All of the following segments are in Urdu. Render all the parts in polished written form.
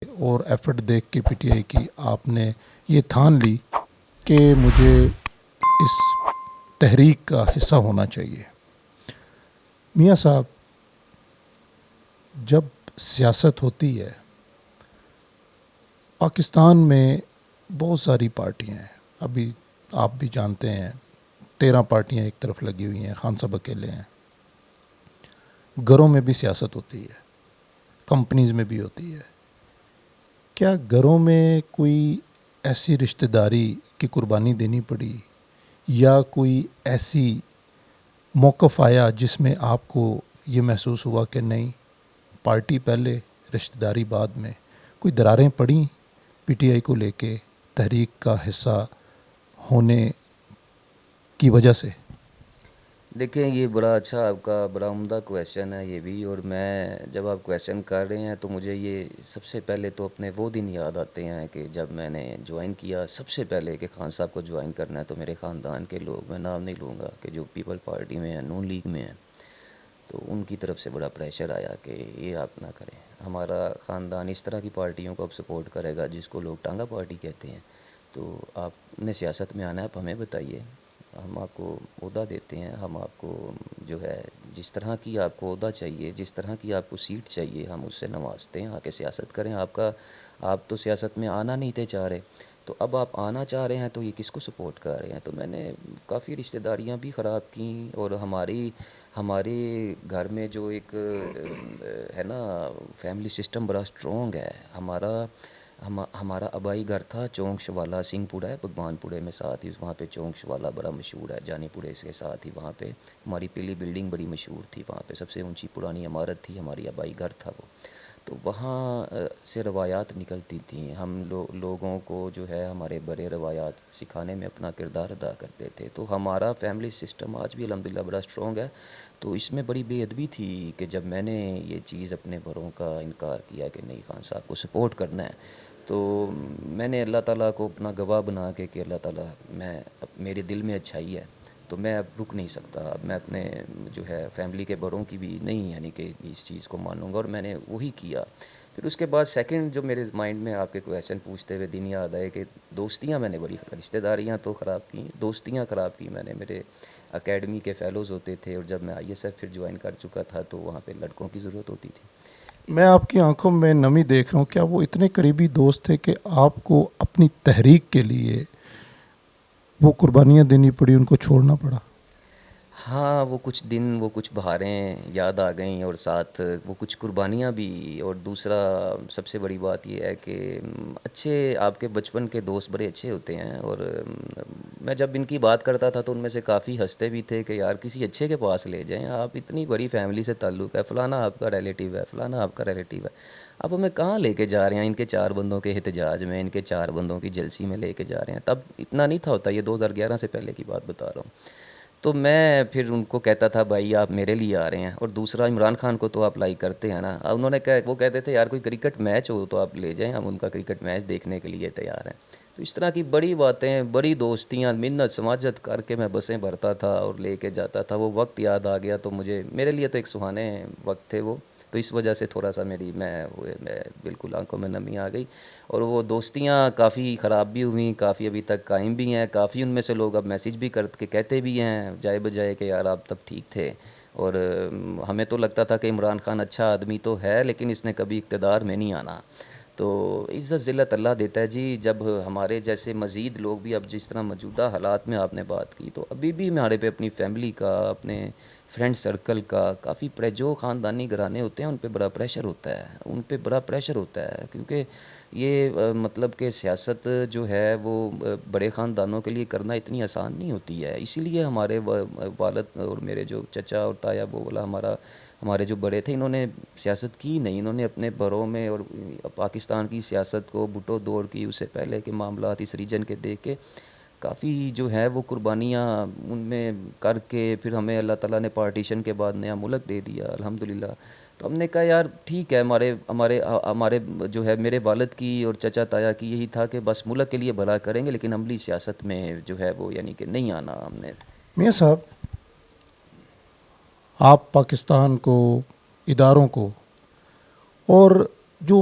اور ایفرٹ دیکھ کے پی ٹی آئی کی آپ نے یہ ٹھان لی کہ مجھے اس تحریک کا حصہ ہونا چاہیے. میاں صاحب، جب سیاست ہوتی ہے پاکستان میں بہت ساری پارٹیاں ہیں. ابھی آپ بھی جانتے ہیں 13 پارٹیاں ایک طرف لگی ہوئی ہیں، خان صاحب اکیلے ہیں. گھروں میں بھی سیاست ہوتی ہے، کمپنیز میں بھی ہوتی ہے. کیا گھروں میں کوئی ایسی رشتہ داری کی قربانی دینی پڑی یا کوئی ایسی موقف آیا جس میں آپ کو یہ محسوس ہوا کہ نہیں، پارٹی پہلے رشتہ داری بعد میں؟ کوئی دراریں پڑیں پی ٹی آئی کو لے کے تحریک کا حصہ ہونے کی وجہ سے؟ دیکھیں، یہ بڑا اچھا آپ کا بڑا عمدہ کویشچن ہے یہ بھی. اور میں جب آپ کویشچن کر رہے ہیں تو مجھے یہ سب سے پہلے تو اپنے وہ دن یاد آتے ہیں کہ جب میں نے جوائن کیا سب سے پہلے کہ خان صاحب کو جوائن کرنا ہے تو میرے خاندان کے لوگ، میں نام نہیں لوں گا، کہ جو پیپل پارٹی میں ہیں، نون لیگ میں ہیں، تو ان کی طرف سے بڑا پریشر آیا کہ یہ آپ نہ کریں. ہمارا خاندان اس طرح کی پارٹیوں کو اب سپورٹ کرے گا جس کو لوگ ٹانگا پارٹی کہتے ہیں. تو آپ نے سیاست میں آنا ہے، آپ ہمیں بتائیے، ہم آپ کو عہدہ دیتے ہیں. ہم آپ کو جو ہے جس طرح کی آپ کو عہدہ چاہیے، جس طرح کی آپ کو سیٹ چاہیے، ہم اس سے نوازتے ہیں. آ کے سیاست کریں. آپ تو سیاست میں آنا نہیں تھے چاہ رہے، تو اب آپ آنا چاہ رہے ہیں تو یہ کس کو سپورٹ کر رہے ہیں؟ تو میں نے کافی رشتہ داریاں بھی خراب کیں. اور ہمارے گھر میں جو ایک ہے نا فیملی سسٹم بڑا اسٹرانگ ہے. ہمارا آبائی گھر تھا چونک شوالا، سنگھ پورہ ہے بھگوان پورے میں ساتھ ہی، وہاں پہ چونک شوالا بڑا مشہور ہے، جانی پورے کے ساتھ ہی. وہاں پہ ہماری پہلی بلڈنگ بڑی مشہور تھی، وہاں پہ سب سے اونچی پرانی عمارت تھی، ہماری آبائی گھر تھا وہ. تو وہاں سے روایات نکلتی تھیں. ہم لوگوں کو جو ہے ہمارے بڑے روایات سکھانے میں اپنا کردار ادا کرتے تھے. تو ہمارا فیملی سسٹم آج بھی الحمدللہ بڑا اسٹرانگ ہے. تو اس میں بڑی بے ادبی تھی کہ جب میں نے یہ چیز اپنے بڑوں کا انکار کیا کہ نہیں، خان صاحب کو سپورٹ کرنا ہے، تو میں نے اللہ تعالیٰ کو اپنا گواہ بنا کے کہ اللہ تعالیٰ، میرے دل میں اچھائی ہے تو میں اب رک نہیں سکتا. اب میں اپنے جو ہے فیملی کے بڑوں کی بھی نہیں یعنی کہ اس چیز کو مانوں گا، اور میں نے وہی کیا. پھر اس کے بعد سیکنڈ جو میرے مائنڈ میں آپ کے کویشچن پوچھتے ہوئے دن یاد آئے کہ دوستیاں میں نے بڑی، رشتہ داریاں تو خراب کیں، دوستیاں خراب کی میں نے. میرے اکیڈمی کے فیلوز ہوتے تھے، اور جب میں آئی ایس ایف پھر جوائن کر چکا تھا تو وہاں پہ لڑکوں کی ضرورت ہوتی تھی. میں آپ کی آنکھوں میں نمی دیکھ رہا ہوں. کیا وہ اتنے قریبی دوست تھے کہ آپ کو اپنی تحریک کے لیے وہ قربانیاں دینی پڑی، ان کو چھوڑنا پڑا؟ ہاں، وہ کچھ دن، وہ کچھ بہاریں یاد آ گئیں، اور ساتھ وہ کچھ قربانیاں بھی. اور دوسرا سب سے بڑی بات یہ ہے کہ اچھے آپ کے بچپن کے دوست بڑے اچھے ہوتے ہیں. اور میں جب ان کی بات کرتا تھا تو ان میں سے کافی ہنستے بھی تھے کہ یار کسی اچھے کے پاس لے جائیں، آپ اتنی بڑی فیملی سے تعلق ہے، فلانا آپ کا ریلیٹیو ہے، فلانا آپ کا ریلیٹیو ہے، آپ ہمیں کہاں لے کے جا رہے ہیں؟ ان کے 4 بندوں کے احتجاج میں، ان کے 4 بندوں کی جلسی میں لے کے جا رہے ہیں. تب اتنا نہیں تھا ہوتا، یہ 2011 سے پہلے کی بات بتا رہا ہوں. تو میں پھر ان کو کہتا تھا بھائی آپ میرے لیے آ رہے ہیں. اور دوسرا عمران خان کو تو آپ لائک کرتے ہیں نا. انہوں نے وہ کہتے تھے یار کوئی کرکٹ میچ ہو تو آپ لے جائیں، ہم ان کا کرکٹ میچ دیکھنے کے لیے تیار ہیں. تو اس طرح کی بڑی باتیں، بڑی دوستیاں، منت سماجت کر کے میں بسیں بھرتا تھا اور لے کے جاتا تھا. وہ وقت یاد آ گیا تو میرے لیے تو ایک سہانے وقت تھے وہ. تو اس وجہ سے تھوڑا سا میں بالکل آنکھوں میں نمی آ گئی. اور وہ دوستیاں کافی خراب بھی ہوئیں، کافی ابھی تک قائم بھی ہیں. کافی ان میں سے لوگ اب میسیج بھی کر کے کہتے بھی ہیں جائے بجائے کہ یار آپ تب ٹھیک تھے. اور ہمیں تو لگتا تھا کہ عمران خان اچھا آدمی تو ہے لیکن اس نے کبھی اقتدار میں نہیں آنا. تو عزت ذلت اللہ دیتا ہے جی. جب ہمارے جیسے مزید لوگ بھی اب جس طرح موجودہ حالات میں آپ نے بات کی، تو ابھی بھی ہمارے پہ اپنی فیملی کا، اپنے فرینڈ سرکل کا کافی جو خاندانی گھرانے ہوتے ہیں ان پہ بڑا پریشر ہوتا ہے. ان پہ بڑا پریشر ہوتا ہے کیونکہ یہ مطلب کہ سیاست جو ہے وہ بڑے خاندانوں کے لیے کرنا اتنی آسان نہیں ہوتی ہے. اسی لیے ہمارے والد اور میرے جو چچا اور تایا وہ والا ہمارے جو بڑے تھے، انہوں نے سیاست کی نہیں. انہوں نے اپنے بڑوں میں اور پاکستان کی سیاست کو بٹو دور کی، اس سے پہلے کے معاملات اس ریجن کے دیکھ کے کافی جو ہے وہ قربانیاں ان میں کر کے پھر ہمیں اللہ تعالیٰ نے پارٹیشن کے بعد نیا ملک دے دیا الحمدللہ. تو ہم نے کہا یار ٹھیک ہے، ہمارے جو ہے میرے والد کی اور چچا تایا کی یہی تھا کہ بس ملک کے لیے بھلا کریں گے لیکن عملی سیاست میں جو ہے وہ یعنی کہ نہیں آنا ہم نے. میاں صاحب، آپ پاکستان کو، اداروں کو، اور جو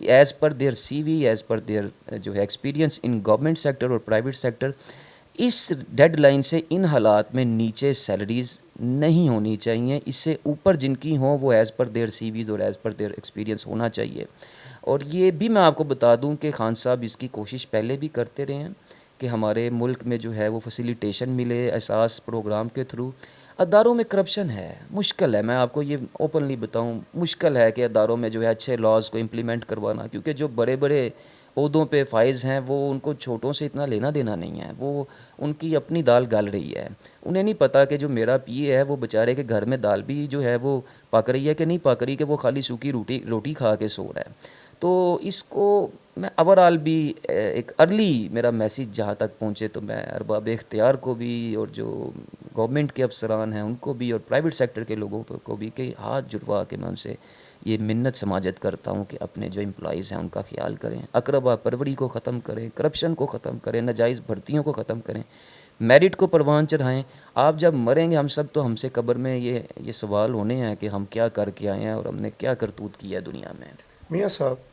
as per their C V, as per their جو ہے ایکسپیرینس ان گورنمنٹ سیکٹر اور پرائیویٹ سیکٹر, اس ڈیڈ لائن سے ان حالات میں نیچے سیلریز نہیں ہونی چاہیے. اس سے اوپر جن کی ہوں وہ ایز پر دیئر سی ویز اور ایز پر دیئر ایکسپیرینس ہونا چاہیے. اور یہ بھی میں آپ کو بتا دوں کہ خان صاحب اس کی کوشش پہلے بھی کرتے رہے ہیں کہ ہمارے ملک میں جو ہے وہ فیسیلیٹیشن ملے احساس پروگرام کے تھرو. اداروں میں کرپشن ہے, مشکل ہے, میں آپ کو یہ اوپنلی بتاؤں, مشکل ہے کہ اداروں میں جو ہے اچھے لاز کو امپلیمنٹ کروانا, کیونکہ جو بڑے بڑے عہدوں پہ فائز ہیں وہ ان کو چھوٹوں سے اتنا لینا دینا نہیں ہے, وہ ان کی اپنی دال گل رہی ہے. انہیں نہیں پتہ کہ جو میرا پی اے ہے وہ بیچارے کے گھر میں دال بھی جو ہے وہ پک رہی ہے کہ نہیں پک رہی, کہ وہ خالی سوکھی روٹی کھا کے سو رہا ہے. تو اس کو میں اوورآل بھی ایک ارلی میرا میسیج جہاں تک پہنچے تو میں ارباب اختیار کو بھی اور جو گورنمنٹ کے افسران ہیں ان کو بھی اور پرائیویٹ سیکٹر کے لوگوں کو بھی کہ ہاتھ جڑوا کے میں ان سے یہ منت سماجت کرتا ہوں کہ اپنے جو امپلائیز ہیں ان کا خیال کریں, اقربا پروری کو ختم کریں, کرپشن کو ختم کریں, ناجائز بھرتیوں کو ختم کریں, میرٹ کو پروان چڑھائیں. آپ جب مریں گے ہم سب تو ہم سے قبر میں یہ سوال ہونے ہیں کہ ہم کیا کر کے آئے ہیں اور ہم نے کیا کرتوت کی ہے دنیا میں. میاں صاحب